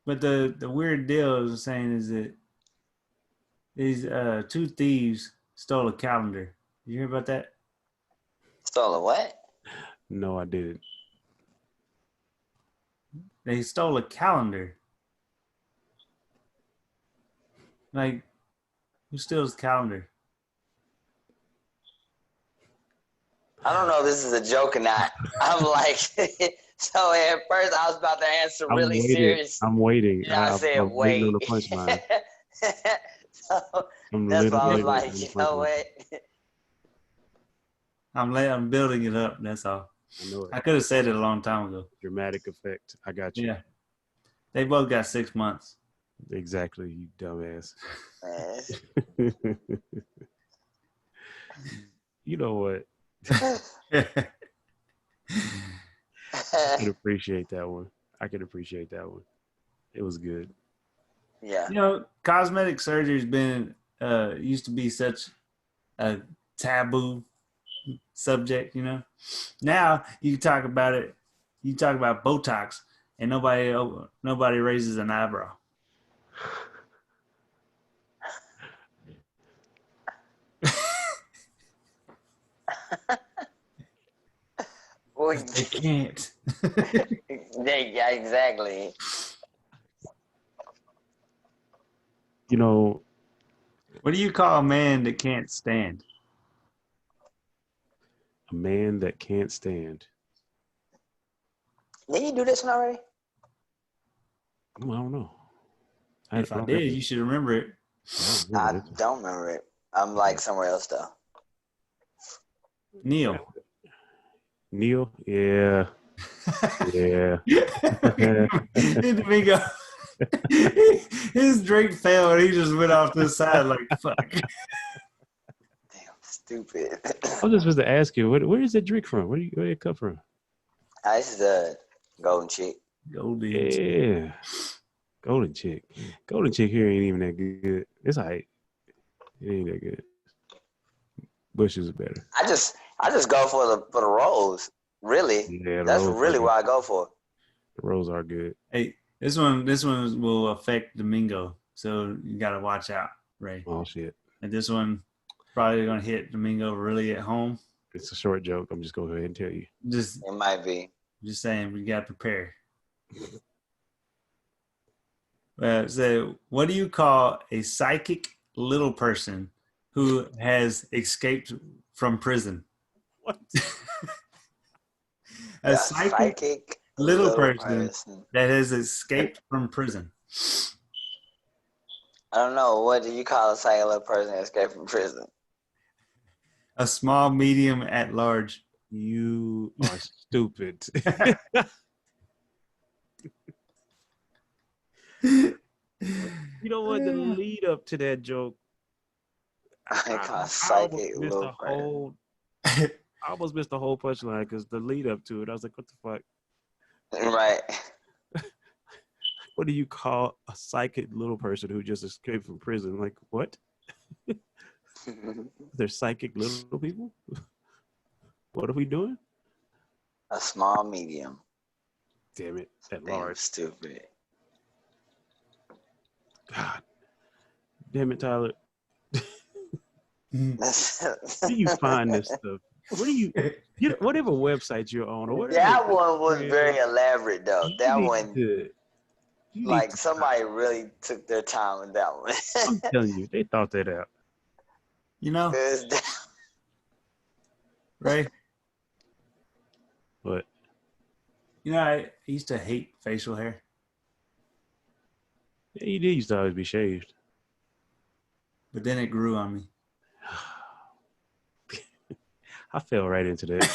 But the weird deal I was saying is that these two thieves stole a calendar. Did you hear about that? Stole a what? No, I didn't. They stole a calendar. Like, who steals a calendar? I don't know if this is a joke or not. I'm like, so at first I was about to answer really serious. I'm waiting. And I said, I'm waiting on wait. the punchline. So I'm that's why I was literally like, waiting you on the know punchline. what? I'm building it up. That's all. I know it. I could have said it a long time ago. Dramatic effect. I got you. Yeah. They both got 6 months. Exactly, you dumbass. You know what? I can appreciate that one. It was good. Yeah. You know, cosmetic surgery has been used to be such a taboo subject, you know. Now you talk about it, you talk about Botox and nobody raises an eyebrow. Well, They can't. yeah, exactly. You know, What do you call a man that can't stand? a man that can't stand. Did you do this one already? I don't know. If I did, you should remember it. I don't remember it. I'm like somewhere else though. Neil. Neil? Yeah. Yeah. Domingo. His drink fell and he just went off to the side like, fuck. Damn, stupid. I was just supposed to ask you, where is that drink from? Where did it come from? This is a golden chick. Golden. Yeah. Golden chick. Golden chick here ain't even that good. It's all right. It ain't that good. Bush is better. I just go for the rolls. Really. Yeah, That's really what I go for. The rolls are good. Hey, this one will affect Domingo, so you gotta watch out, Ray. Oh shit. And this one probably gonna hit Domingo really at home. It's a short joke. I'm just going to go ahead and tell you. It might be. Just saying, we gotta prepare. So, what do you call a psychic little person who has escaped from prison? What? A psychic little person that has escaped from prison. I don't know. What do you call a psychic little person that escaped from prison? A small, medium, at large. You are stupid. You know what? The lead up to that joke, I psychic little person. I almost missed the whole punchline because the lead up to it, I was like, what the fuck? Right. What do you call a psychic little person who just escaped from prison? Like, what? They're psychic little people? What are we doing? A small, medium. Damn it. At Damn, large. stupid. God. Damn it, Tyler. Where do you find this stuff? What do you whatever website you're on or whatever? That one was very elaborate though. That one, like somebody really took their time with that one. I'm telling you, they thought that out. You know, right? What? You know, I used to hate facial hair. Yeah, you did used to always be shaved. But then it grew on me. I fell right into that.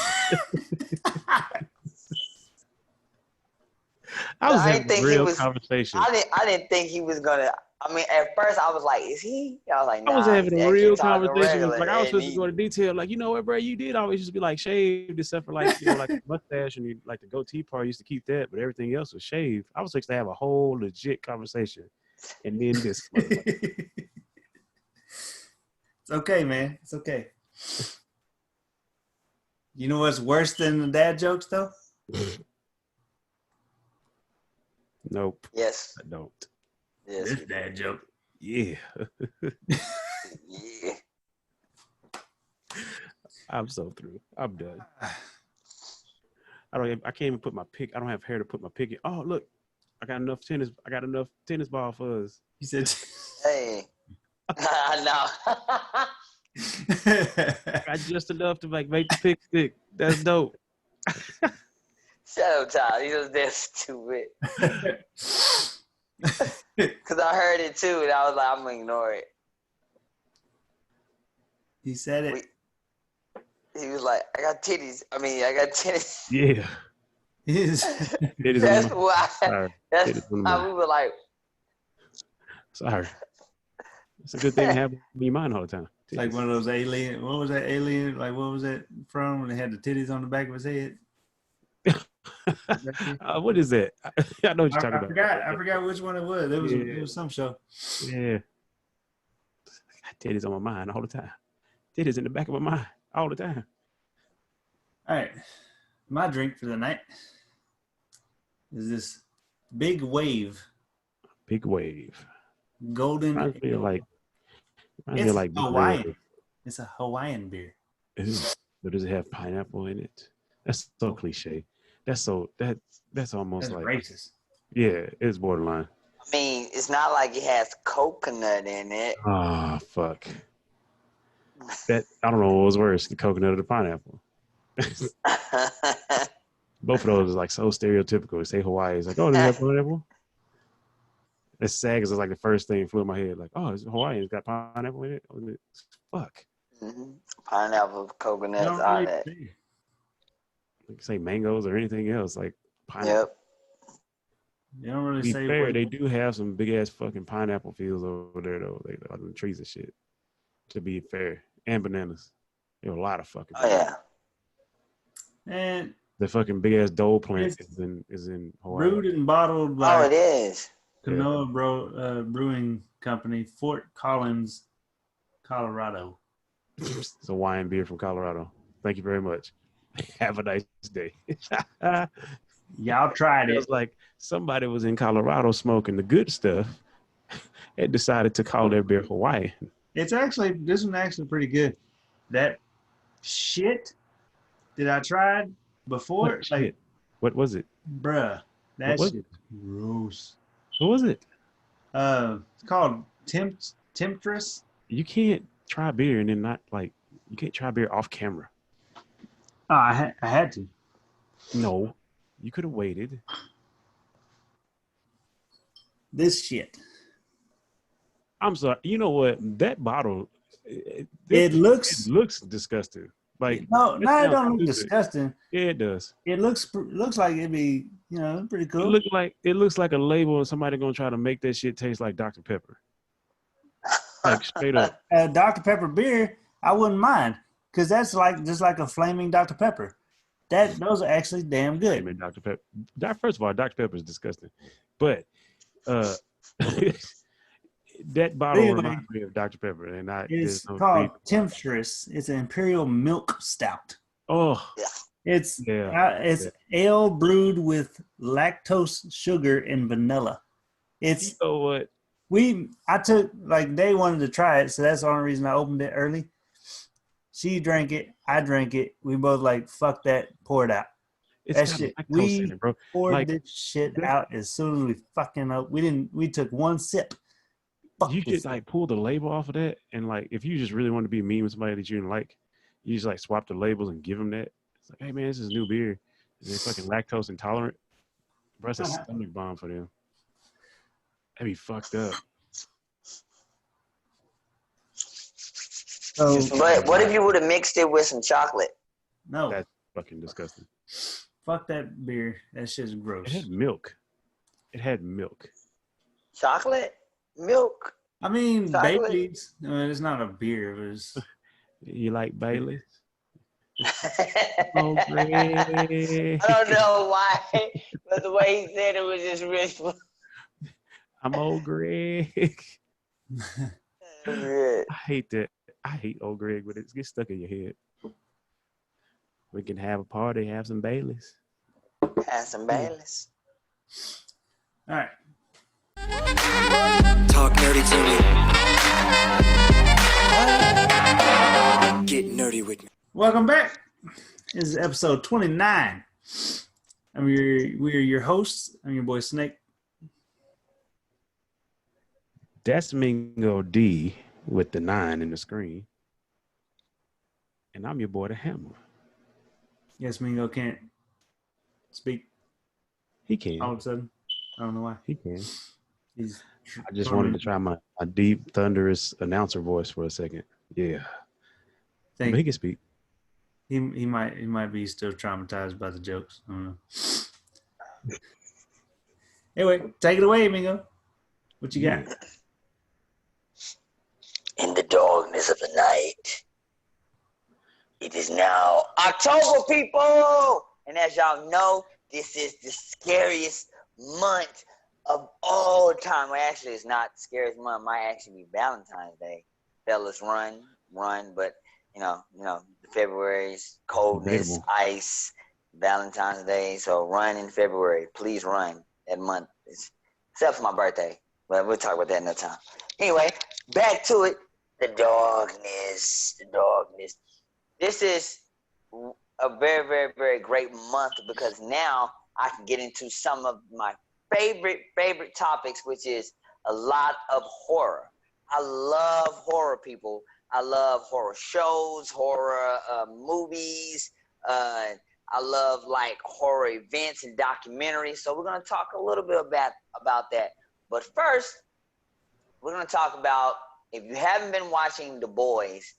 I was having a real conversation. I didn't think he was gonna. I mean, at first I was like, "Is he?" I was like, "Nah." I was having a real conversation. Regular, like I was supposed to go into detail. Like, you know what, bro? You did always just be like shaved, except for like, you know, like the mustache and like the goatee part. Used to keep that, but everything else was shaved. I was supposed to have a whole legit conversation, and then this. It's okay, man. It's okay. You know what's worse than the dad jokes, though? Nope. Yes. I don't. Yes. This dad joke. Yeah. Yeah. I'm so through. I'm done. I can't even put my pick. I don't have hair to put my pick in. Oh, look. I got enough tennis ball for us. He said. Hey. I know. I just enough to like make the pick stick. That's dope. Shut up, Tyler. You just that stupid. Because I heard it too, and I was like, I'm going to ignore it. He said it. He was like, I got titties. I got tennis. Yeah. That's why. Sorry. That's why we were like. Sorry. It's a good thing to have in your mind all the time. It's like one of those alien. What was that alien? Like, what was that from? When they had the titties on the back of his head. What is that? I know what you're talking about. I forgot which one it was. It was some show. Yeah. I got titties on my mind all the time. Titties in the back of my mind all the time. All right. My drink for the night is this Big Wave. Big Wave. Golden. I feel like Hawaiian. Beer. It's a Hawaiian beer. But does it have pineapple in it? That's so cliche. That's almost That's like racist. Yeah, it's borderline. I mean, it's not like it has coconut in it. Ah, fuck. That I don't know what was worse, the coconut or the pineapple. Both of those is like so stereotypical. You say Hawaii, it's like, oh, does it have pineapple? It's sad because it's like the first thing flew in my head, like, oh, it's Hawaiian, it's got pineapple in it. Fuck. Mm-hmm. Pineapple, coconuts, all that. Like say mangoes or anything else, like pineapple. Yep. You don't really To be say. fair, they do have some big ass fucking pineapple fields over there though. They got the trees and shit. To be fair, and bananas. There are a lot of fucking. Oh yeah. And the fucking big ass dole plant is in Hawaii. Brewed and bottled by it is. Kanoa Brewing Company, Fort Collins, Colorado. It's a wine beer from Colorado. Thank you very much. Have a nice day. Y'all tried it. It was like somebody was in Colorado smoking the good stuff and decided to call their beer Hawaiian. This one's actually pretty good. That shit that I tried before, What was it? Bruh, that shit gross. What was it? It's called Temptress. You can't try beer and then you can't try beer off camera. Oh, I had to. No, you could have waited. This shit. I'm sorry. You know what? That bottle. It looks disgusting. Like no, it don't look disgusting. Yeah, it does. It looks like it'd be pretty cool. It looks like a label and somebody gonna try to make that shit taste like Dr. Pepper. Like straight up. Dr. Pepper beer, I wouldn't mind because that's just like a flaming Dr. Pepper. Those are actually damn good. Flaming Dr. Pepper. First of all, Dr. Pepper is disgusting, but that bottle reminds me of Dr. Pepper, and it's called Temptress. It's an imperial milk stout. Oh, it's ale brewed with lactose, sugar, and vanilla. It's you know what? They wanted to try it, so that's the only reason I opened it early. She drank it, I drank it. We both fuck that, pour it out. That shit. We poured this shit out as soon as we fucking up. We took one sip. You should pull the label off of that, and if you just really want to be mean with somebody that you didn't like, you just swap the labels and give them that. It's like, hey man, this is new beer. They're fucking lactose intolerant. Bro, it's a stomach bomb for them. That'd be fucked up. But what if you would have mixed it with some chocolate? No, that's fucking disgusting. Fuck that beer. That shit's gross. It had milk. Chocolate? Milk? I mean, Bailey's. It's not a beer. It was. You like Bailey's? Oh, I don't know why, but the way he said it was just really. I'm old Greg. I hate that. I hate old Greg, but it gets stuck in your head. We can have a party, have some Baileys. Have some Baileys. All right. Talk nerdy to me. Get nerdy with me. Welcome back. This is episode 29. We're your hosts. I'm your boy Snake. That's Mingo D with the 9 in the screen. And I'm your boy, the Hammer. Yes, Mingo can't speak He can. all of a sudden. I don't know why. He can. I just wanted to try my deep, thunderous announcer voice for a second. Yeah. But he can speak. He might be still traumatized by the jokes. I don't know. Anyway, take it away, Mingo. What you got? In the darkness of the night, it is now October, people! And as y'all know, this is the scariest month of all time. Well, actually, it's not the scariest month. It might actually be Valentine's Day. Fellas, run. But, you know, February's coldness, ice, Valentine's Day. So run in February. Please run that month. Except for my birthday. But we'll talk about that another time. Anyway, back to it. The darkness. This is a very, very, very great month because now I can get into some of my favorite topics, which is a lot of horror. I love horror, people. I love horror shows, horror movies. I love like horror events and documentaries. So we're going to talk a little bit about that. But first, we're going to talk about, if you haven't been watching The Boys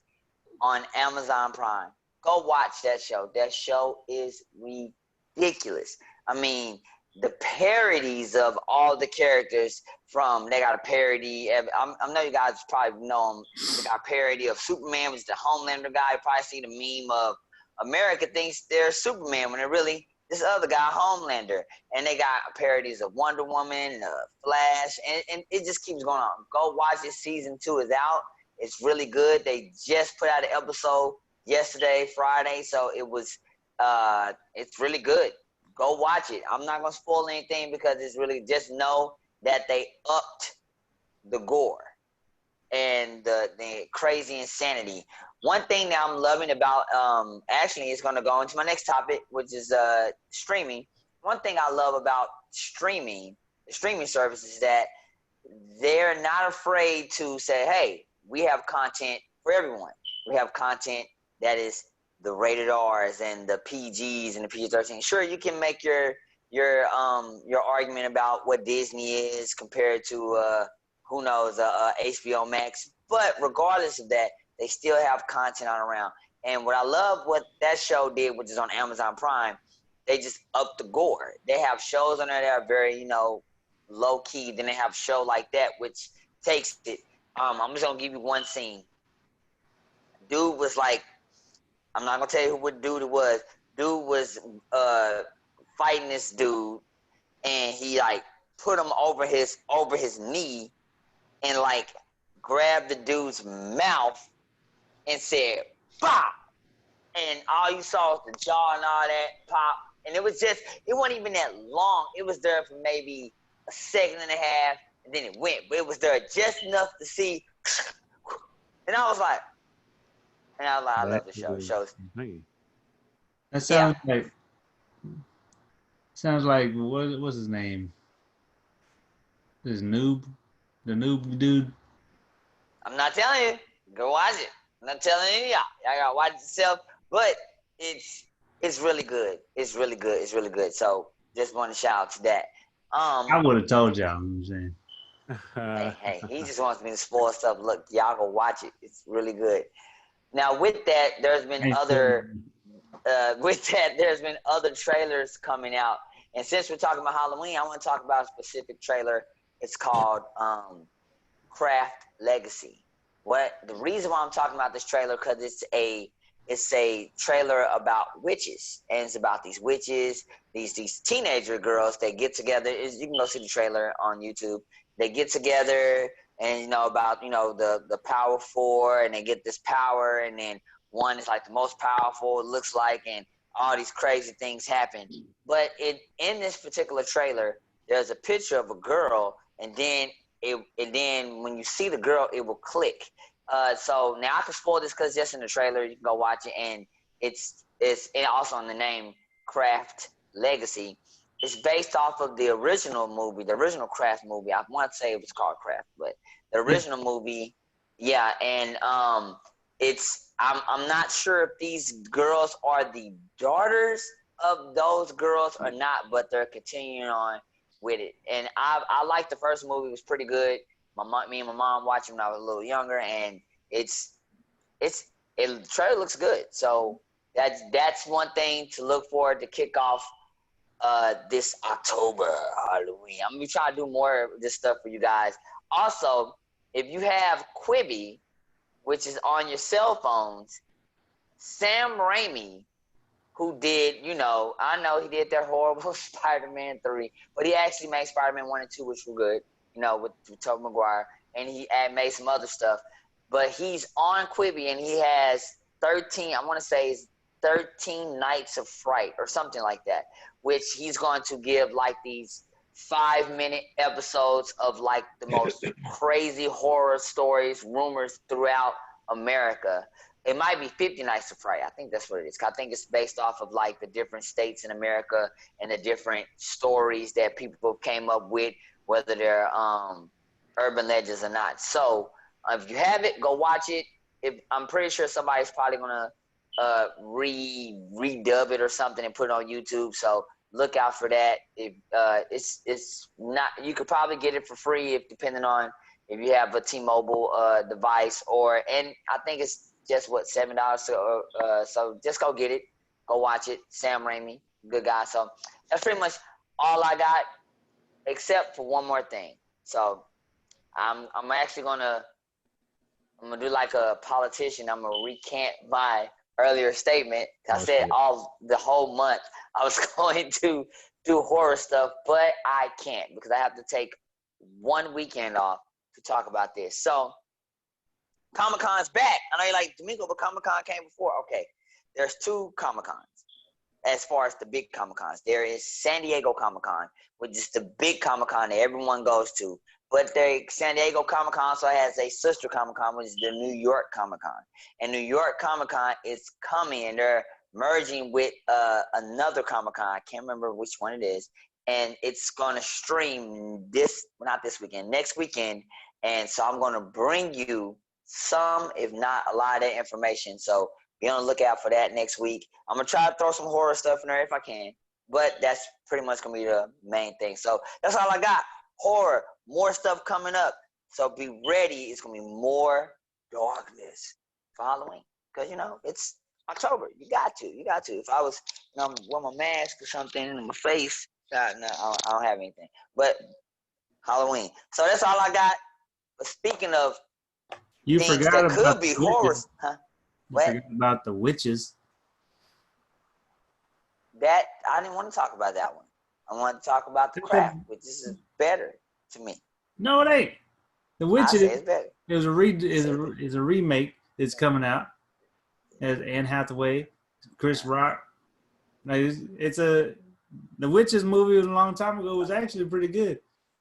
on Amazon Prime, go watch that show. That show is ridiculous. I mean, the parodies of all the characters they got a parody. I know you guys probably know them. They got a parody of Superman, which is the Homelander guy. You probably see the meme of America thinks they're Superman when they're really this other guy, Homelander. And they got parodies of Wonder Woman, Flash, and it just keeps going on. Go watch it. Season 2 is out. It's really good. They just put out an episode yesterday, Friday, so it's really good. Go watch it. I'm not gonna spoil anything because it's really, just know that they upped the gore and the crazy insanity. One thing that I'm loving about actually is gonna go into my next topic, which is streaming. One thing I love about the streaming service, is that they're not afraid to say, hey, we have content for everyone. We have content that is the rated R's and the PGs and the PG-13. Sure, you can make your argument about what Disney is compared to who knows, HBO Max. But regardless of that, they still have content on around. And what I love what that show did, which is on Amazon Prime, they just upped the gore. They have shows on there that are very, low key. Then they have a show like that, which takes it. I'm just gonna give you one scene. Dude was like, I'm not gonna tell you what dude it was. Dude was fighting this dude, and he like put him over his knee, and like grabbed the dude's mouth and said, "Pop!" And all you saw was the jaw and all that pop, and it wasn't even that long. It was there for maybe a second and a half, and then it went. But it was there just enough to see, and I was like, I love the show. Shows. That sounds like what's his name? This noob, the noob dude. I'm not telling you. Go watch it. I'm not telling any of y'all. Y'all gotta watch it yourself. But it's really good. It's really good. So just want to shout out to that. I would have told y'all. I'm saying. Hey, he just wants me to spoil stuff. Look, y'all go watch it. It's really good. Now, with that, there's been other trailers coming out. And since we're talking about Halloween, I want to talk about a specific trailer. It's called Craft Legacy. The reason why I'm talking about this trailer, because it's a trailer about witches, and it's about these witches, these teenager girls. They get together. You can go see the trailer on YouTube. They get together, and about the power four, and they get this power, and then one is like the most powerful, it looks like, and all these crazy things happen. But in this particular trailer, there's a picture of a girl, and then when you see the girl, it will click. So now I can spoil this because just in the trailer, you can go watch it, and it's and also in the name Craft Legacy. It's based off of the original movie, the original Craft movie. I want to say it was called Craft, but the original movie, yeah. And I'm not sure if these girls are the daughters of those girls or not, but they're continuing on with it. And I liked the first movie; it was pretty good. Me and my mom watched it when I was a little younger, and the trailer looks good. So that's one thing to look forward to kick off this October Halloween. I'm gonna try to do more of this stuff for you guys. Also, if you have Quibi, which is on your cell phones, Sam Raimi, who did, I know he did that horrible Spider-Man 3, but he actually made Spider-Man 1 and 2, which were good, with Tobey Maguire, and he made some other stuff. But he's on Quibi, and he has 13, I want to say it's 13 Nights of Fright or something like that, which he's going to give like these 5-minute episodes of like the most crazy horror stories, rumors throughout America. It might be 50 Nights of Fright. I think that's what it is. I think it's based off of like the different states in America and the different stories that people came up with, whether they're urban legends or not. So if you have it, go watch it. I'm pretty sure somebody's probably gonna redub it or something and put it on YouTube. So look out for that. If it's not, you could probably get it for free depending on if you have a T-Mobile device, and I think it's just $7. So just go get it, go watch it. Sam Raimi, good guy. So that's pretty much all I got, except for one more thing. So I'm actually I'm gonna do like a politician. I'm gonna recant my earlier statement. I said the whole month I was going to do horror stuff, but I can't because I have to take one weekend off to talk about this. So Comic-Con's back. I know you're like, Domingo, but Comic-Con came before. Okay, there's 2 Comic-Cons as far as the big Comic-Cons. There is San Diego Comic-Con, which is the big Comic-Con that everyone goes to. But San Diego Comic-Con also has a sister Comic-Con, which is the New York Comic-Con. And New York Comic-Con is coming, and they're merging with another Comic-Con. I can't remember which one it is. And it's going to stream not this weekend, next weekend. And so I'm going to bring you some, if not a lot of that information. So be on the lookout for that next week. I'm going to try to throw some horror stuff in there if I can. But that's pretty much going to be the main thing. So that's all I got. Horror, more stuff coming up. So be ready. It's going to be more darkness following. Because, it's October. You got to. If I was, wear my mask or something in my face, no, I don't have anything. But Halloween. So that's all I got. But speaking of You things forgot that about could be horror, huh? You forgot about the witches. That I didn't want to talk about that one. I want to talk about the Craft, which is better to me. No, it ain't. The Witches I say it's better. is a remake that's coming out. As Anne Hathaway, Chris Rock. Like the Witches movie was a long time ago. It was actually pretty good.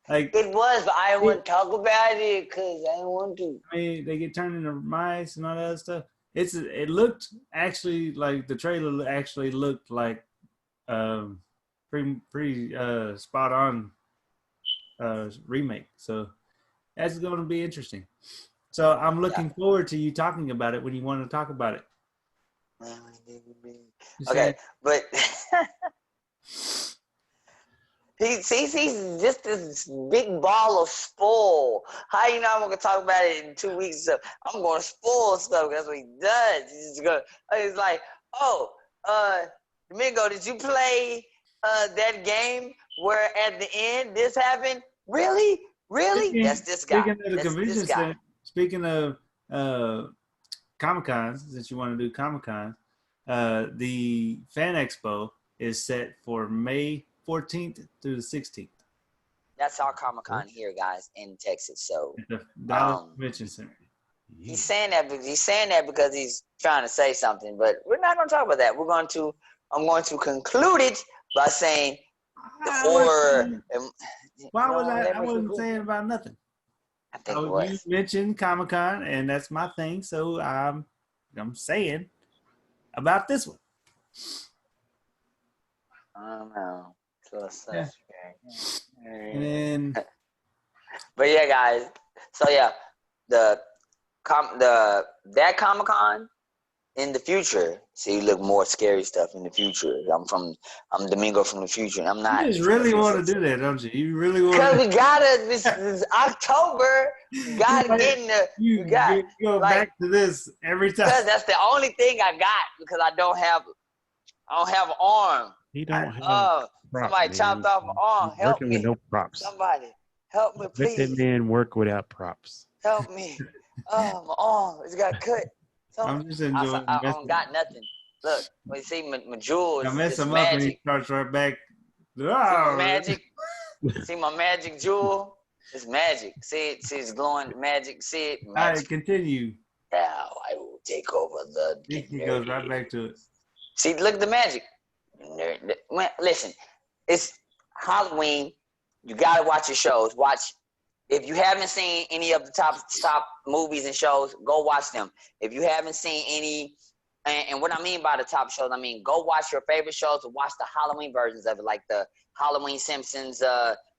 Like it was, but I didn't want to talk about it because I didn't want to. I mean, they get turned into mice and all that other stuff. It looked actually like the trailer actually looked like pretty spot on remake. So that's going to be interesting. So I'm looking forward to you talking about it when you want to talk about it. Okay, but he's just this big ball of spoil. How you know I'm gonna talk about it in 2 weeks? I'm gonna spoil stuff. That's what he does. He's like, Domingo, did you play that game where at the end this happened? Really? That's this guy. Speaking of the convention center, speaking of Comic-Cons, since you want to do Comic-Cons, the Fan Expo is set for May 14th through the 16th. That's our Comic-Con here, guys, in Texas. So at the Dallas Convention Center. He's saying that because he's trying to say something, but we're not going to talk about that. I'm going to conclude it by saying the I wasn't, horror. And, why was that I makes me wasn't cool. saying about nothing. I think it Oh, you was. mentioned Comic-Con, and that's my thing, so I'm saying about this one. I don't know. So Yeah. strange. And But yeah, guys. So yeah, the that Comic Con in the future. See, look more scary stuff in the future. I'm Domingo from the future, and I'm you not just from the really future. want to do that, don't you? You really want Cause to. we gotta this October. We gotta get in the. We got You go like back to this every time. because that's the only thing I got because I don't have an arm. He don't have props, Somebody chopped man. off my arm. He's Help working with me. no props. Somebody help me, Let that please. man work without props. Help me. Oh, my arm. It's got cut. I'm just enjoying I don't got nothing. Look, when you see my jewel I is mess just him up and he magic. starts right back. See my magic? See my magic jewel? It's magic. See it? See it's glowing magic. See it? All right, Magic. continue. Now I will take over the He get goes right nerdy. back to it. See, look at the magic. Listen, it's Halloween. You gotta watch your shows. Watch. If you haven't seen any of the top movies and shows, go watch them. If you haven't seen any, and what I mean by the top shows, I mean go watch your favorite shows and watch the Halloween versions of it, like the Halloween Simpsons,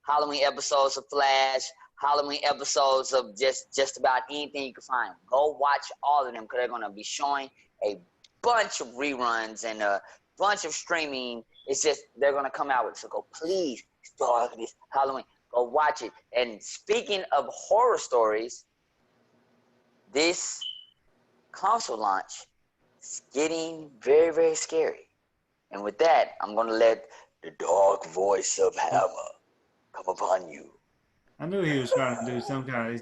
Halloween episodes of Flash, Halloween episodes of just about anything you can find. Go watch all of them because they're gonna be showing a bunch of reruns and a bunch of streaming. It's just they're gonna come out with it. So go please start this Halloween. Go watch it. And speaking of horror stories, this console launch is getting very, very scary. And with that, I'm gonna let the dark voice of Hammer come upon you. I knew he was trying to do some kind of.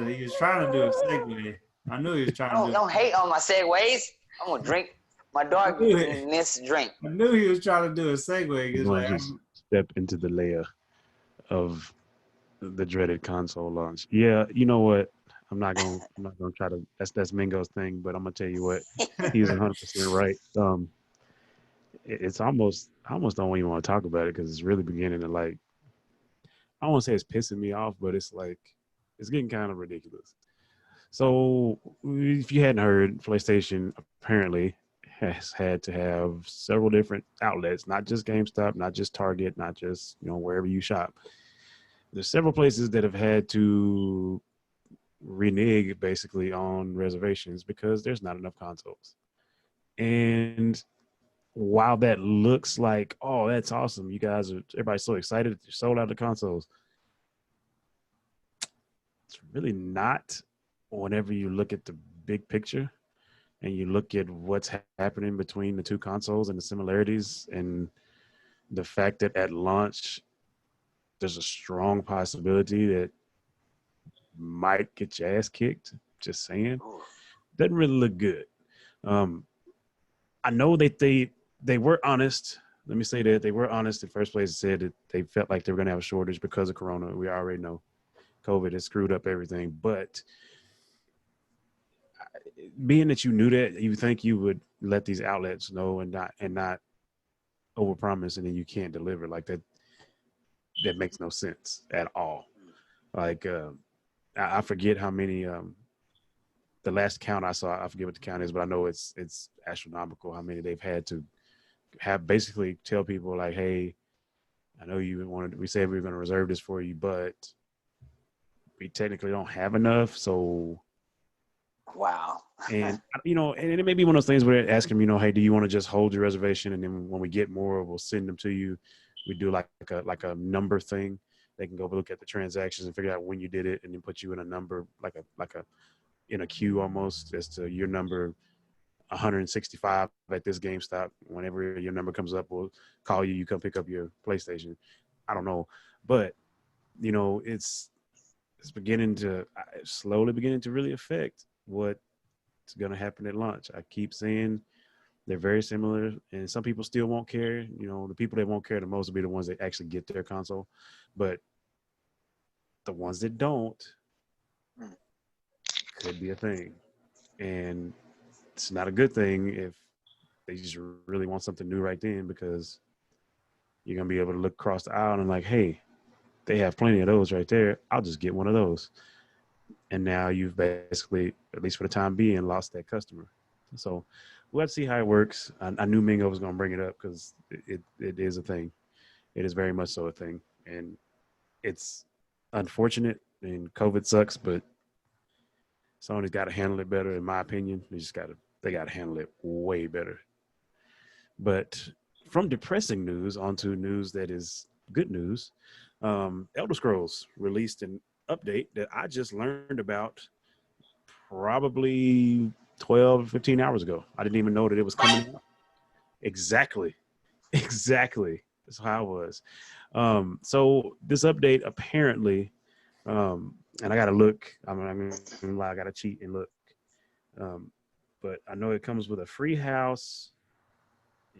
He was trying to do a segue. I knew he was trying to do. Don't hate on my segues. I'm gonna drink my I knew it. darkness drink. I knew he was trying to do a segue. He's It's going like to just step into the layer of the dreaded console launch. Yeah, you know what? I'm not gonna try to. That's Mingo's thing, but I'm gonna tell you what. He's 100% right. It's almost I almost don't even want to talk about it because it's really beginning to like. I don't want to say it's pissing me off, but it's like it's getting kind of ridiculous. So if you hadn't heard, PlayStation apparently has had to have several different outlets, not just GameStop, not just Target, not just wherever you shop. There's several places that have had to renege basically on reservations because there's not enough consoles. And while that looks like, oh, that's awesome, everybody's so excited that you sold out the consoles. It's really not whenever you look at the big picture and you look at what's happening between the two consoles and the similarities and the fact that at launch there's a strong possibility that might get your ass kicked. Just saying, doesn't really look good. I know that they were honest. Let me say that they were honest in first place. Said that they felt like they were going to have a shortage because of Corona. We already know COVID has screwed up everything. But being that you knew that, you think you would let these outlets know and not overpromise, and then you can't deliver like that. That makes no sense at all. Like I forget how many. The last count I saw, I forget what the count is, but I know it's astronomical how many they've had to have basically tell people like, hey, I know we said we were going to reserve this for you, but we technically don't have enough. So, wow. and and it may be one of those things where they ask them, hey, do you want to just hold your reservation, and then when we get more, we'll send them to you. We do like a number thing. They can go look at the transactions and figure out when you did it, and then put you in a number like a in a queue almost as to your number 165 at this GameStop. Whenever your number comes up, we'll call you. You come pick up your PlayStation. I don't know, but it's slowly beginning to really affect what's going to happen at launch. I keep saying they're very similar, and some people still won't care. The people that won't care the most will be the ones that actually get their console, but the ones that don't could be a thing, and it's not a good thing if they just really want something new right then, because you're gonna be able to look across the aisle and like, hey, they have plenty of those right there. I'll just get one of those. And now you've basically, at least for the time being, lost that customer. So we'll have to see how it works. I knew Mingo was gonna bring it up because it is a thing. It is very much so a thing, and it's unfortunate. And COVID sucks, but Sony's got to handle it better, in my opinion. They got to handle it way better. But from depressing news onto news that is good news, Elder Scrolls released an update that I just learned about probably 12, 15 hours ago. I didn't even know that it was coming out. Exactly. Exactly. That's how it was. So this update apparently, and I got to look, I'm gonna lie, I got to cheat and look. But I know it comes with a free house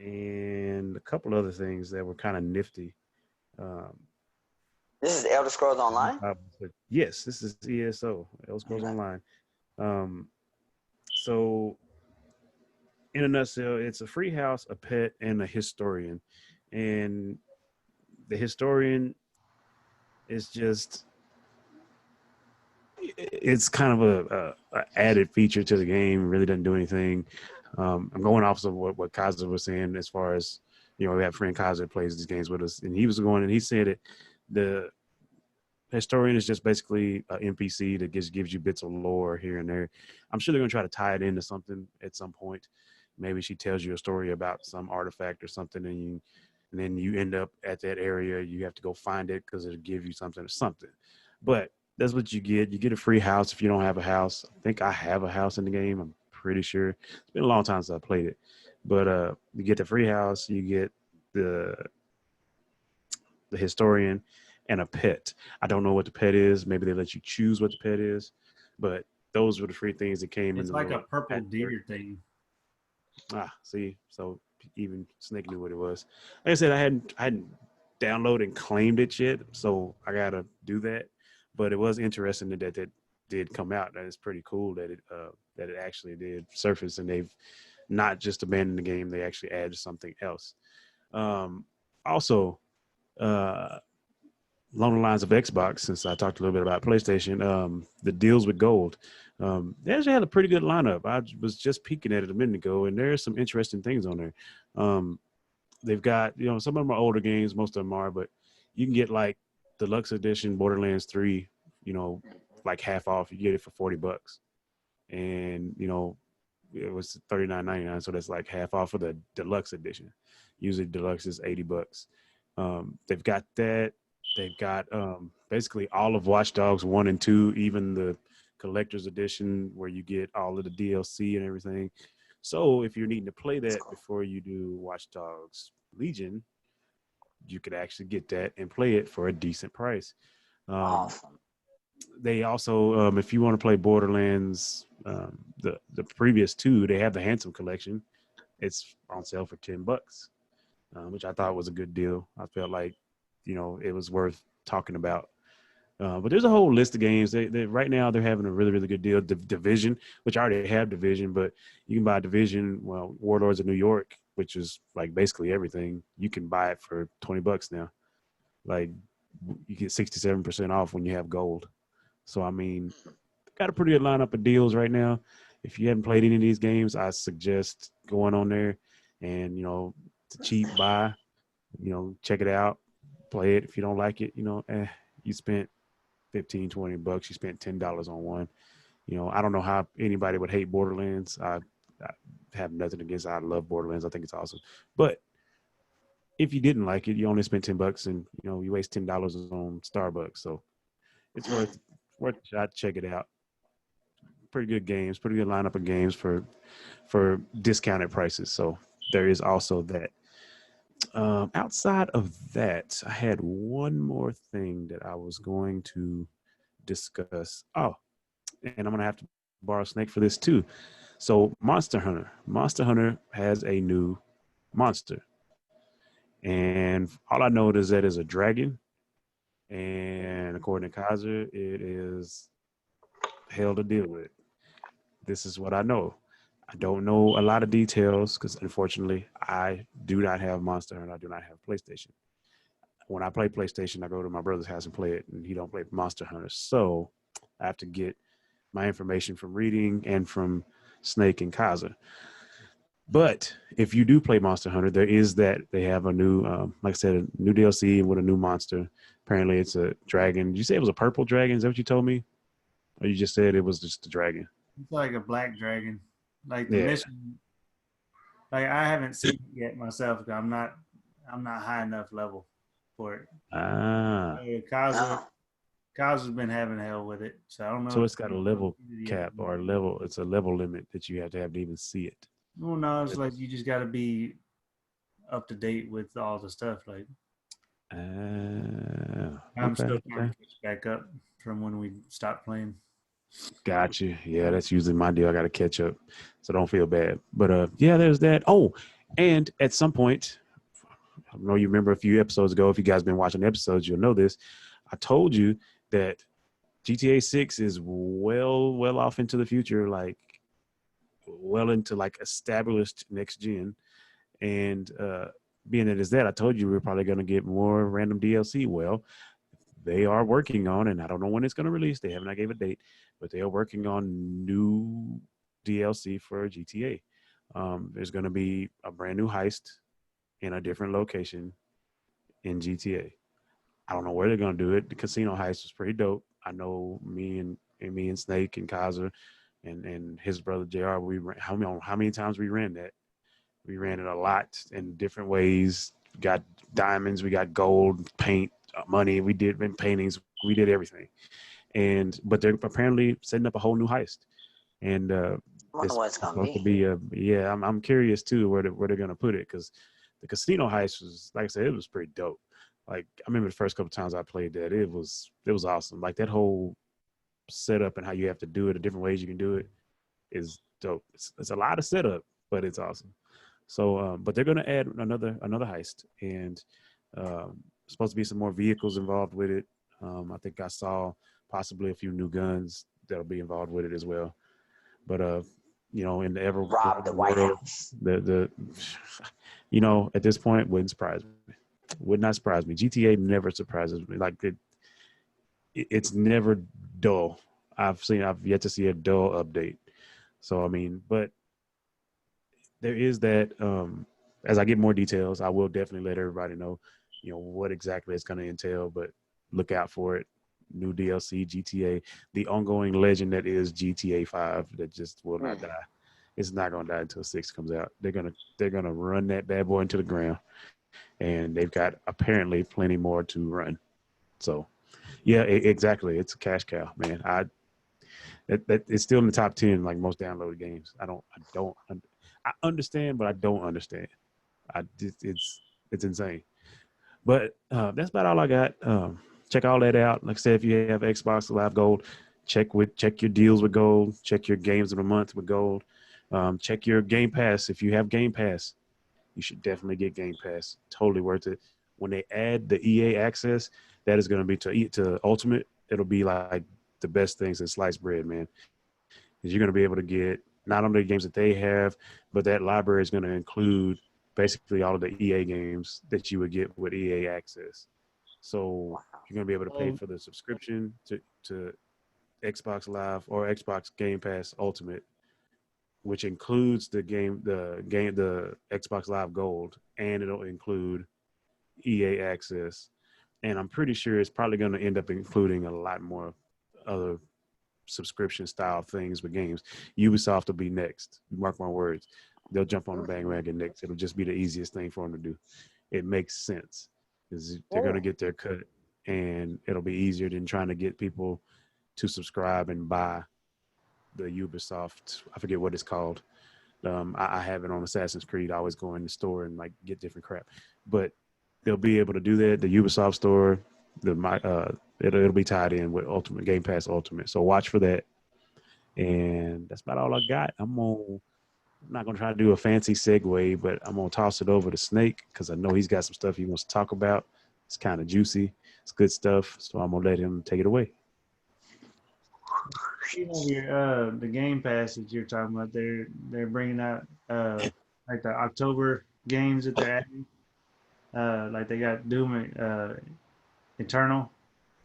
and a couple other things that were kind of nifty. This is Elder Scrolls Online? Yes, this is ESO, Elder Scrolls Online. So in a nutshell, it's a free house, a pet, and a historian. And the historian is just, it's kind of a added feature to the game. Really doesn't do anything. I'm going off of what Kaiser was saying as far as, we have a friend Kaiser that plays these games with us, and he was going and he said that the historian is just basically an NPC that just gives you bits of lore here and there. I'm sure they're going to try to tie it into something at some point. Maybe she tells you a story about some artifact or something, and then you end up at that area. You have to go find it because it'll give you something or something. But that's what you get. You get a free house if you don't have a house. I think I have a house in the game. I'm pretty sure. It's been a long time since I played it. But you get the free house. You get the historian and a pet. I don't know what the pet is. Maybe they let you choose what the pet is. But those were the free things that came in. It's like a purple deer thing. See, so even Snake knew what it was. Like I said, I hadn't downloaded and claimed it yet, so I gotta do that. But it was interesting that did come out. That is pretty cool that it actually did surface, and they've not just abandoned the game; they actually added something else. Also, along the lines of Xbox, since I talked a little bit about PlayStation, the deals with gold. They actually had a pretty good lineup. I was just peeking at it a minute ago, and there's some interesting things on there. They've got, some of them are older games, most of them are, but you can get like deluxe edition Borderlands 3, like half off. You get it for $40, and it was $39.99, so that's like half off of the deluxe edition. Usually deluxe is $80. They've got that. They've got basically all of Watch Dogs 1 and 2, even the collector's edition where you get all of the DLC and everything. So if you're needing to play that before you do Watch Dogs Legion, you could actually get that and play it for a decent price. Awesome. They also, if you want to play Borderlands, the previous two, they have the Handsome Collection. It's on sale for $10, which I thought was a good deal. I felt like, it was worth talking about. But there's a whole list of games. They right now they're having a really, really good deal. Division, which I already have Division, but you can buy Division, Warlords of New York, which is like basically everything. You can buy it for $20 now. Like you get 67% off when you have gold. So I mean, got a pretty good lineup of deals right now. If you haven't played any of these games, I suggest going on there and it's a cheap buy. Check it out, play it. If you don't like it, you spent $15-$20. You spent $10 on one. I don't know how anybody would hate Borderlands. I have nothing against it. I love Borderlands. I think it's awesome. But if you didn't like it, you only spent $10, and you waste $10 on Starbucks. So it's worth a shot. Check it out. Pretty good games. Pretty good lineup of games for discounted prices. So there is also that. Outside of that, I had one more thing that I was going to discuss. Oh, and I'm going to have to borrow Snake for this too. So Monster Hunter has a new monster. And all I know is that is a dragon. And according to Kaiser, it is hell to deal with. This is what I know. I don't know a lot of details because, unfortunately, I do not have Monster Hunter. I do not have PlayStation. when I play PlayStation, I go to my brother's house and play it, and he don't play Monster Hunter. So I have to get my information from reading and from Snake and Kaiser. But if you do play Monster Hunter, there is that they have a new, like I said, a new DLC with a new monster. Apparently, it's a dragon. Did you say it was a purple dragon? Is that what you told me? Or you just said it was just a dragon? It's like a black dragon. Like the Yeah. mission, like I haven't seen it yet myself. 'Cause I'm not high enough level for it. Ah. Kaiser, No. Kaiser's been having hell with it, so I don't know. So If it's got a level cap or a level. It's a level limit that you have to even see it. well, no, it's like you just got to be up to date with all the stuff. Like I'm Okay. still trying Okay. to catch back up from when we stopped playing. Got you. Yeah, that's usually my deal. I got to catch up, so don't feel bad. But yeah, there's that. Oh, and at some point, I know you remember a few episodes ago. If you guys been watching episodes, you'll know this. I told you that GTA 6 is well off into the future, like well into like established next gen. And being that is that, I told you we are probably going to get more random DLC. Well, they are working on, and I don't know when it's going to release. They haven't gave a date, but they are working on new DLC for GTA. There's going to be a brand new heist in a different location in GTA. I don't know where they're going to do it. The casino heist was pretty dope. I know me and Snake and Kaiser and his brother JR. How many times we ran that? We ran it a lot in different ways. We got diamonds, we got gold, paint, money. We did paintings. We did everything. But they're apparently setting up a whole new heist, and I wonder it's what it's gonna supposed to be. be. Yeah, I'm curious too where they're gonna put it, because the casino heist was, like I said, it was pretty dope. Like I remember the first couple times I played that, it was awesome. Like that whole setup and how you have to do it, the different ways you can do it, is dope. It's a lot of setup, but it's awesome. So, but they're going to add another heist, and supposed to be some more vehicles involved with it. I think I saw possibly a few new guns that'll be involved with it as well. But in the ever Rob the White world, House. the at this point, wouldn't surprise me. Would not surprise me. GTA never surprises me. Like it's never dull. I've yet to see a dull update. So I mean, but there is that. As I get more details, I will definitely let everybody know, what exactly it's going to entail. But look out for it. New DLC, GTA, the ongoing legend that is GTA 5 that just will not die. It's not going to die until 6 comes out. They're gonna run that bad boy into the ground, and they've got apparently plenty more to run. So, yeah, exactly. It's a cash cow, man. It's still in the top 10 like most downloaded games. I understand, but I don't understand. It's insane. But that's about all I got. Check all that out. Like I said, if you have Xbox Live Gold, check your deals with Gold. Check your games of the month with Gold. Check your Game Pass. If you have Game Pass, you should definitely get Game Pass. Totally worth it. When they add the EA access, that is going to be to Ultimate. It'll be like the best things in sliced bread, man. Because you're going to be able to get not only the games that they have, but that library is going to include basically all of the EA games that you would get with EA access. So you're going to be able to pay for the subscription to Xbox Live or Xbox Game Pass Ultimate, which includes the Xbox Live Gold, and it'll include EA access. And I'm pretty sure it's probably going to end up including a lot more other subscription style things with games. Ubisoft will be next. Mark my words. They'll jump on the bandwagon next. It'll just be the easiest thing for them to do. It makes sense because they're going to get their cut, and it'll be easier than trying to get people to subscribe and buy the Ubisoft. I forget what it's called. I have it on Assassin's Creed. I always go in the store and like get different crap, but they'll be able to do that. The Ubisoft store, it'll be tied in with Ultimate Game Pass Ultimate. So watch for that. And that's about all I got. I'm not gonna try to do a fancy segue, but I'm gonna toss it over to Snake because I know he's got some stuff he wants to talk about. It's kind of juicy. It's good stuff. So I'm gonna let him take it away. The Game Pass that you're talking about, they're bringing out like the October games that they're adding. Like they got Doom Eternal,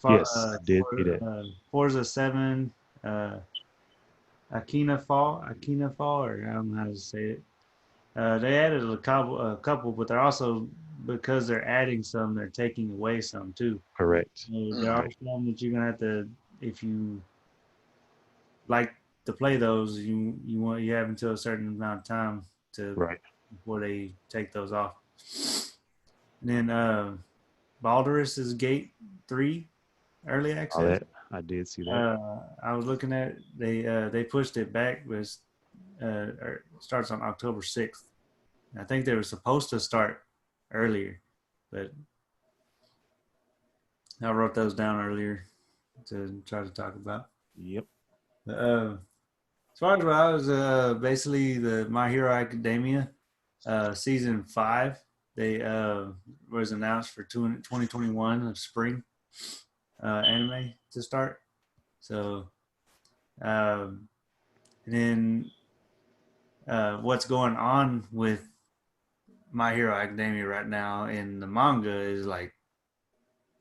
Yes, I did see that. Forza 7, uh, Akina Fall, or I don't know how to say it. They added a couple, but they're also because they're adding some, they're taking away some too. Correct. There are Correct. some that you're gonna have to, if you like to play those, you have until a certain amount of time to Right. before they take those off. And then Baldur's Gate 3 early All access. that. I did see that. I was looking at they pushed it back, but it starts on October 6th. I think they were supposed to start earlier, but I wrote those down earlier to try to talk about. Yep. As far as what I was basically the My Hero Academia season 5, they was announced for 2021 of spring anime to start. So and then what's going on with My Hero Academia right now in the manga is like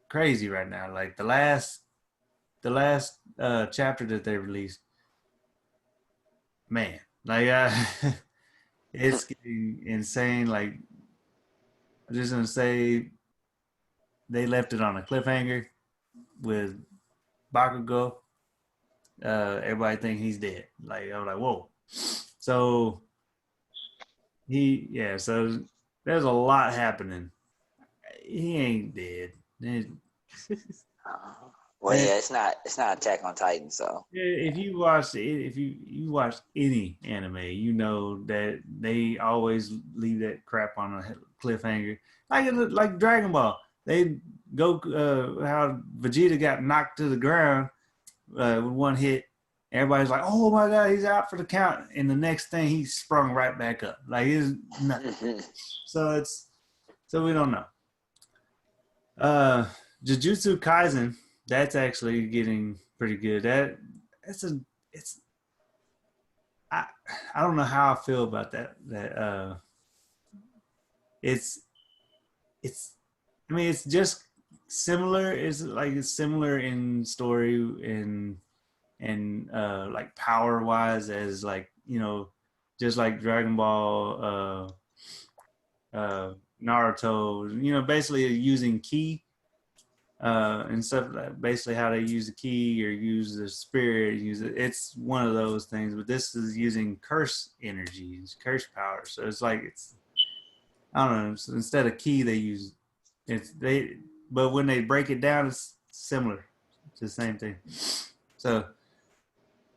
crazy right now. Like the last chapter that they released, man, like it's getting insane. Like I'm just gonna say they left it on a cliffhanger with Bakugo. Everybody think he's dead. Like I was like, whoa. So so there's a lot happening. He ain't dead. Well, yeah, it's not Attack on Titan, so If you watch if you watch any anime, you know that they always leave that crap on a cliffhanger. Like Dragon Ball, they go how Vegeta got knocked to the ground with one hit. Everybody's like, "Oh my god, he's out for the count!" And the next thing, he sprung right back up. Like it's nothing. So we don't know. Uh, Jujutsu Kaisen, that's actually getting pretty good. That's a it's I I don't know how I feel about that it's it's I mean it's just similar. It's similar in story and like power wise as like just like Dragon Ball Naruto, basically using ki and stuff like basically how they use the key or use the spirit, it's one of those things, but this is using curse energies, curse power. So it's like I don't know, so instead of key they use but when they break it down it's similar. It's the same thing. So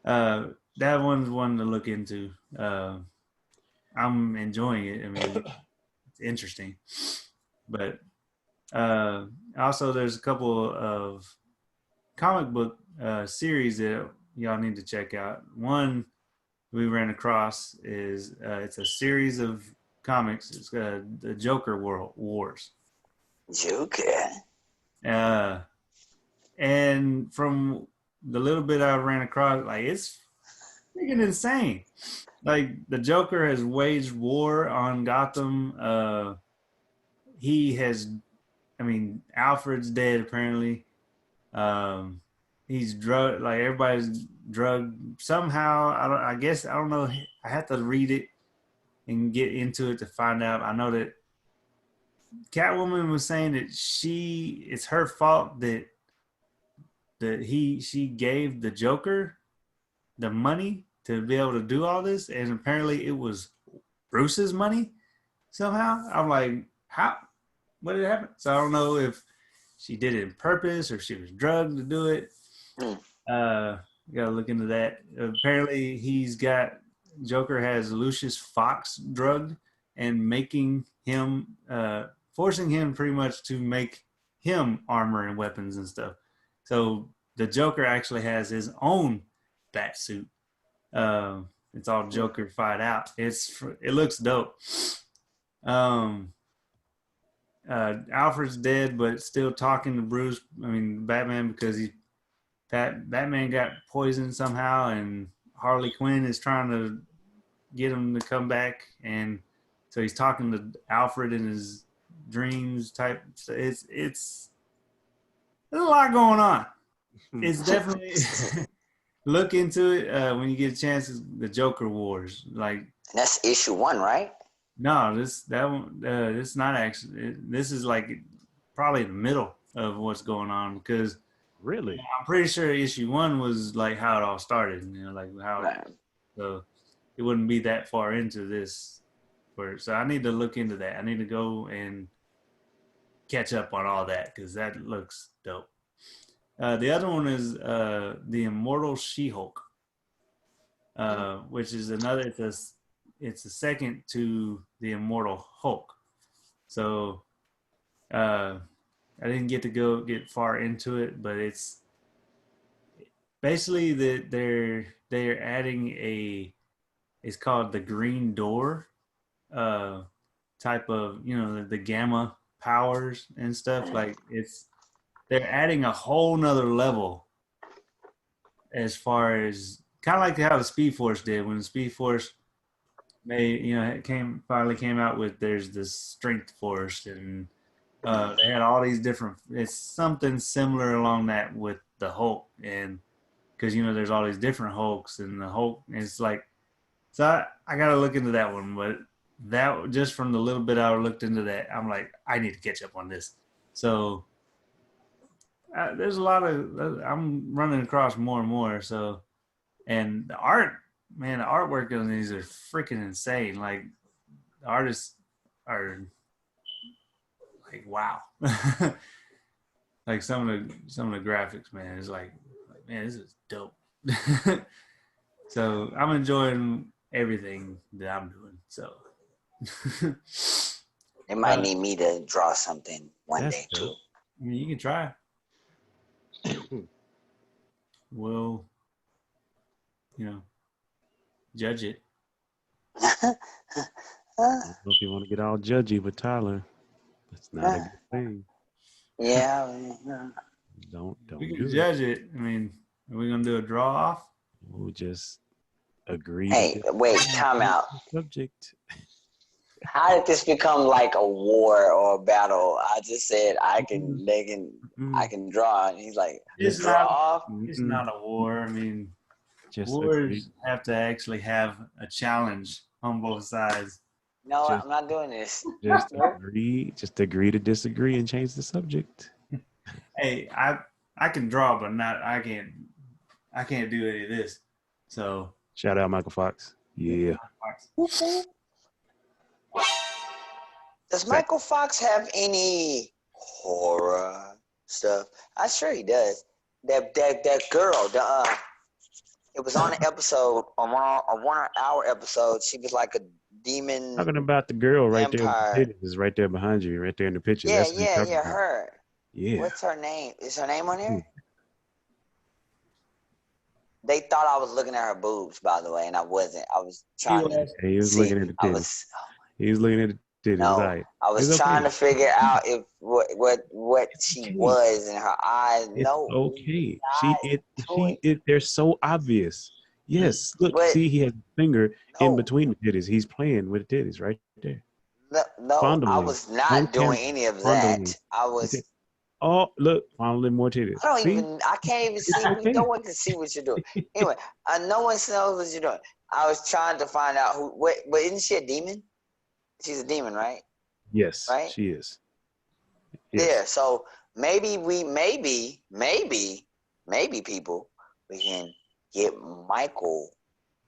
that one's one to look into. I'm enjoying it. I mean it's interesting. But also there's a couple of comic book series that y'all need to check out. One we ran across is it's a series of comics. It's the Joker World Wars. Joker. And from the little bit I ran across, like it's freaking insane. Like the Joker has waged war on Gotham. He has, I mean, Alfred's dead apparently. He's drugged. Like everybody's drugged somehow. I guess I don't know. I have to read it and get into it to find out. I know that Catwoman was saying that it's her fault that she gave the Joker the money to be able to do all this, and apparently it was Bruce's money somehow. I'm like, how? What did happen? So I don't know if she did it on purpose or she was drugged to do it. You gotta look into that. Apparently Joker has Lucius Fox drugged and making him forcing him pretty much to make him armor and weapons and stuff. So the Joker actually has his own bat suit. It's all Joker fight out. It looks dope. Alfred's dead, but still talking to Bruce. I mean, Batman, because Batman got poisoned somehow, and Harley Quinn is trying to get him to come back, and so he's talking to Alfred in his dreams type. It's there's a lot going on. It's definitely look into it when you get a chance. The Joker Wars, like And that's issue 1, right? no, that one this not actually. This is like probably the middle of what's going on because Really? I'm pretty sure issue 1 was like how it all started. You know, like how Right. so it wouldn't be that far into this. So I need to look into that. I need to go and catch up on all that because that looks dope. The other one is the Immortal She Hulk, which is another. It's a second to the Immortal Hulk. So I didn't get to get far into it, but it's basically that they're adding it's called the Green Door type of the gamma powers and stuff. Like they're adding a whole nother level as far as kind of like how the Speed Force did when the Speed Force finally came out with there's this Strength Force and they had all these different. It's something similar along that with the Hulk and because there's all these different Hulks and the Hulk it's like so I got to look into that one, but that just from the little bit I looked into that I'm like I need to catch up on this. So there's a lot of I'm running across more and more. So and the art, man, the artwork on these are freaking insane. Like the artists are like wow. Like some of the graphics, man, is like man, this is dope. So I'm enjoying everything that I'm doing. So They might need me to draw something one day dope. too. I mean, you can try. Well, judge it. I don't know if you want to get all judgy with Tyler. That's not a good thing. Yeah. Don't We do can it. judge it. I mean, are we gonna do a draw off? We'll just agree. Hey, wait, time out. Subject. How did this become like a war or a battle? I just said I can draw, and he's like, It's draw not. off. It's not a war. I mean, Just wars agree. have to actually have a challenge on both sides. No, Just- I'm not doing this. Just agree to disagree and change the subject. Hey, I can draw, but I can't do any of this. So Shout out Michael Fox. Yeah. Does Michael Fox have any horror stuff? I'm sure he does. That girl, it was on an episode on one of our episodes. She was like a demon. Talking about the girl right Vampire. there. Is right there behind you, right there in the picture. Yeah, That's what you're talking about. her. Yeah. What's her name? Is her name on there? They thought I was looking at her boobs, by the way, and I wasn't. I was trying to. Hey, he was see, looking at the I titties. was. He was looking at the titties. No, Right. I was It's trying okay. to figure out if what she was in her eyes. It's No, okay. not They're so obvious. Yes. Look, But- see, he has a finger No. in between the titties. He's playing with the titties right there. No, I Fondling. was not On doing camera. any of Fondling. that. I was. Oh, look, fondling more titties. I don't See? even. I can't even see. okay. No one can see what you're doing. Anyway, no one knows what you're doing. I was trying to find out who. But isn't she a demon? She's a demon, right? Yes, Right? she is. Yeah. So maybe people we can get Michael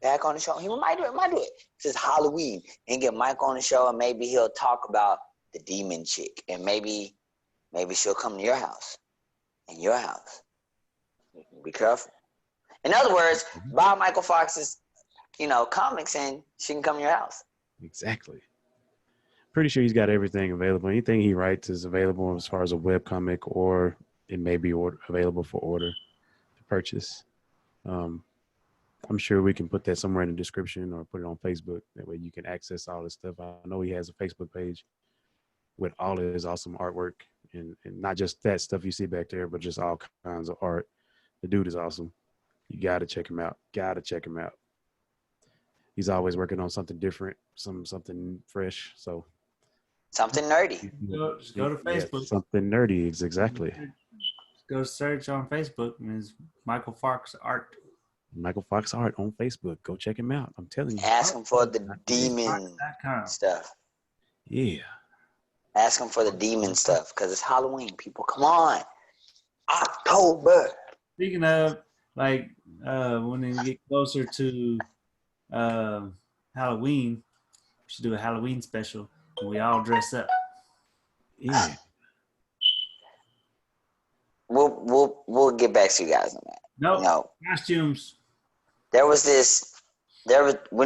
back on the show. He might do it. This is Halloween and get Mike on the show, and maybe he'll talk about the demon chick, and maybe she'll come to your house. In your house, be careful. In other words, buy Michael Fox's, comics, and she can come to your house. Exactly. Pretty sure he's got everything available. Anything he writes is available as far as a webcomic, or it may be available for order to purchase. I'm sure we can put that somewhere in the description or put it on Facebook. That way you can access all this stuff. I know he has a Facebook page with all of his awesome artwork and not just that stuff you see back there, but just all kinds of art. The dude is awesome. You got to check him out. He's always working on something different, something fresh. So Something nerdy. Just go to Facebook. Something nerdy is exactly. Go search on Facebook, and it's Michael Fox Art. Michael Fox Art on Facebook. Go check him out. I'm telling you. Ask him for the demon Fox.com. stuff. Yeah. Ask him for the demon stuff because it's Halloween. People, come on, October. Speaking of, like, when they get closer to Halloween, we should do a Halloween special, and we all dress up. Yeah. We'll get back to you guys on that. No costumes. We're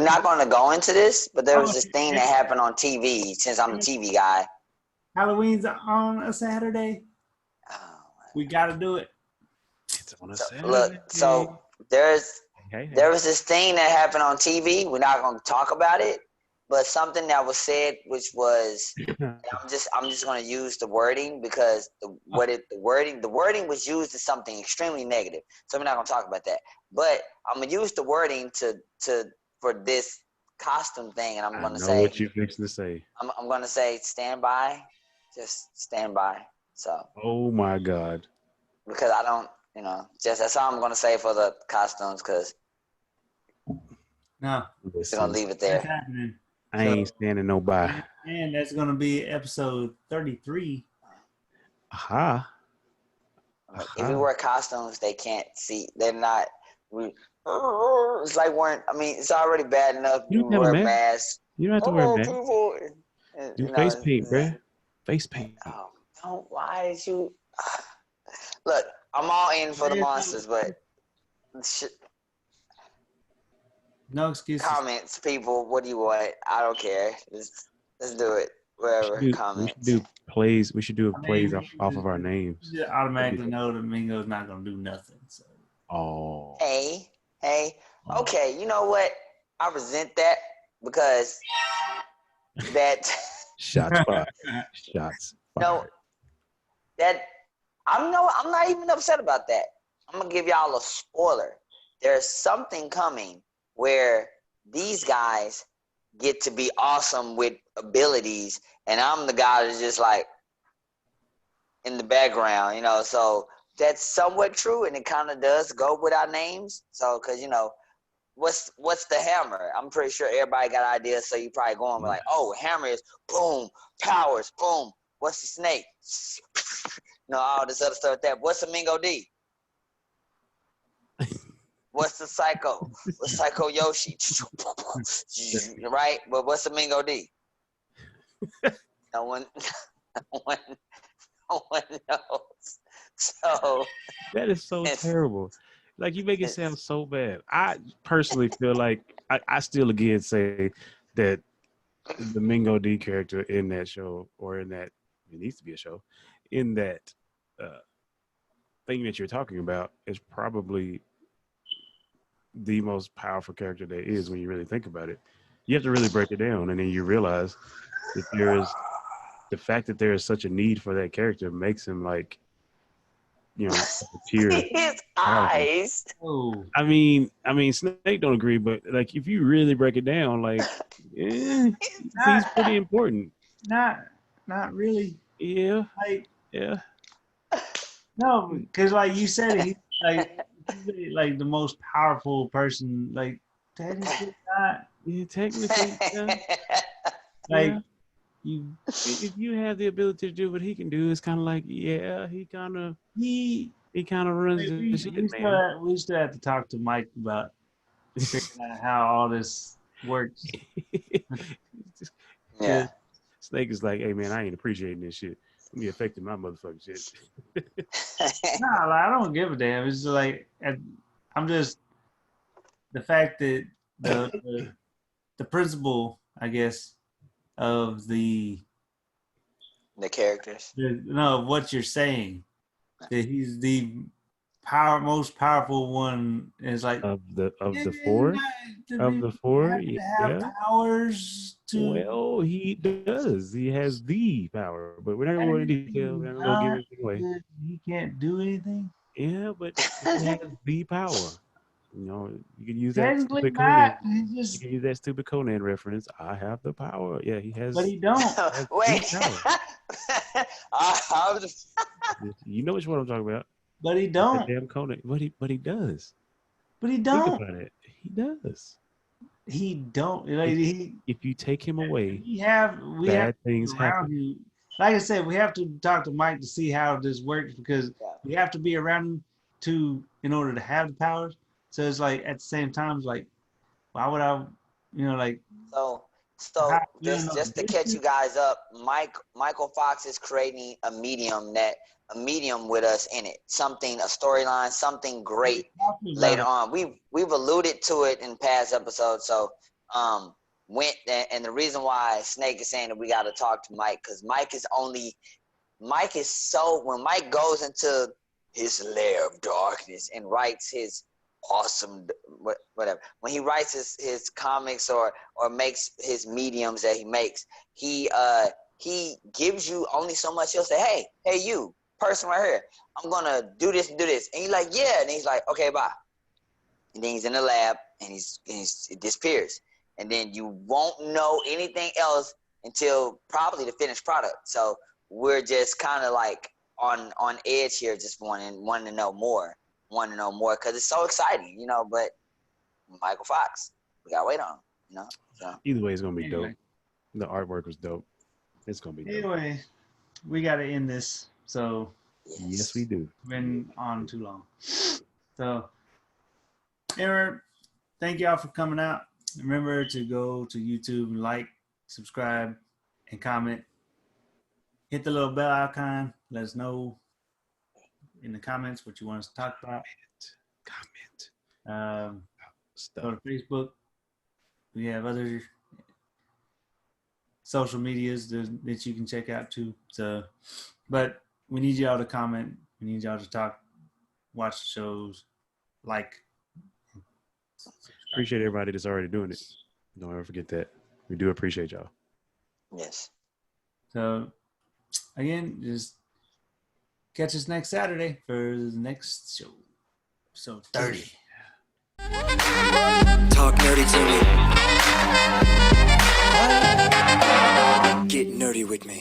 not going to go into this, but there was this thing that happened on TV. Since I'm the TV guy, Halloween's on a Saturday. We got to do it. It's on a Saturday. Look, so there was this thing that happened on TV. We're not going to talk about it, but something that was said, which was, I'm just going to use the wording because the wording was used as something extremely negative. So we're not going to talk about that. But I'm going to use the wording for this costume thing, and I'm going to say what you're fixing to say. I'm going to say stand by, just stand by. So. Oh my God. Because I don't, just that's all I'm going to say for the costumes. Because no, we're going to leave it there. I ain't standing no by. And that's going to be episode 33. Aha. If we wear costumes, they can't see. They're not. It's like wearing. I mean, it's already bad enough. You wear a mask. You don't have to wear a mask. People, do face paint, bruh. Face paint. Oh, don't. Why did you? Look, I'm all in for the monsters, but no excuses. Comments, people. What do you want? I don't care. Let's do it. Wherever. Comments. We should do a plays off of our names. You automatically know that Mingo's not gonna do nothing. So. Oh. Hey. Okay, you know what? I resent that because that. Shots fired. Shots fired. No, that I'm not even upset about that. I'm gonna give y'all a spoiler. There's something coming where these guys get to be awesome with abilities, and I'm the guy that's just like in the background, so that's somewhat true, and it kind of does go with our names. So, because what's the hammer? I'm pretty sure everybody got ideas, so you probably going like, oh, hammer is boom, powers, boom. What's the snake? All this other stuff like that. What's the Mingo D? What's the Psycho? What's Psycho Yoshi? Right? But what's the Mingo D? No one knows. So that is so terrible. Like, you make it sound so bad. I personally feel like I still again say that the Mingo D character in that show, or in that, it needs to be a show, in that thing that you're talking about, is probably the most powerful character there is when you really think about it. You have to really break it down, and then you realize that the fact that there is such a need for that character makes him like, tier. His eyes. Oh. I mean, Snake don't agree, but like, if you really break it down, like, he's pretty important. Not really. Yeah. Like, yeah. No, because like you said, he's like the most powerful person. Like, technically not. Yeah, technically. Yeah. Like, yeah. If you have the ability to do what he can do, it's kind of like, yeah, he kind of runs the shit, man. We still have to talk to Mike about figuring out how all this works. Yeah. Snake is like, hey, man, I ain't appreciating this shit. Let me affecting my motherfucking shit. Nah, like, I don't give a damn. It's just like, I'm just, the fact that the principle, I guess, of the characters. Of what you're saying, that he's the most powerful one, is like of the four. Yeah. Powers to. Well, he does. He has the power, but we're not going to go into detail. We're not going to give anything away. He can't do anything. Yeah, but he has the power. You know, you can use that Technically stupid not. Conan. He You just, can use that stupid Conan reference. I have the power. Yeah, he has. but he don't. has Wait. deep power. I was- You know which one I'm talking about. But he It's that don't. damn Conan. But he does. But he Think don't. about it. He does. He don't. Like, If you take him away, we have bad to things be around happen. you. Like I said, we have to talk to Mike to see how this works because Yeah. we have to be around him in order to have the powers. So it's like at the same time, it's like, why would I, like, So how, you just know, just to catch you guys up, Michael Fox is creating a medium with us in it. Something, a storyline, something great later on. We've alluded to it in past episodes. So and the reason why Snake is saying that we got to talk to Mike, because Mike is so, when Mike goes into his lair of darkness and writes his awesome whatever, when he writes his comics or makes his mediums that he makes, he gives you only so much. He'll say, hey you person right here, I'm gonna do this and do this, and you're like, yeah, and he's like, okay, bye. And then he's in the lab and it disappears, and then you won't know anything else until probably the finished product. So we're just kind of like on edge here, just wanting to know more because it's so exciting, but Michael Fox, we gotta wait on him, so. Either way, it's gonna be Anyway. dope. The artwork was dope. It's gonna be dope. Anyway, we got to end this. So Yes, we do. we've been on too long. So, anyway, thank y'all for coming out. Remember to go to YouTube and like, subscribe, and comment. Hit the little bell icon. Let us know in the comments what you want us to talk about. Comment. Go Stuff. to Facebook. We have other social medias that you can check out too. So, but we need y'all to comment. We need y'all to talk, watch the shows, like. Appreciate everybody that's already doing it. Don't ever forget that. We do appreciate y'all. Yes. So, again, just catch us next Saturday for the next show. So 30. Talk nerdy to me.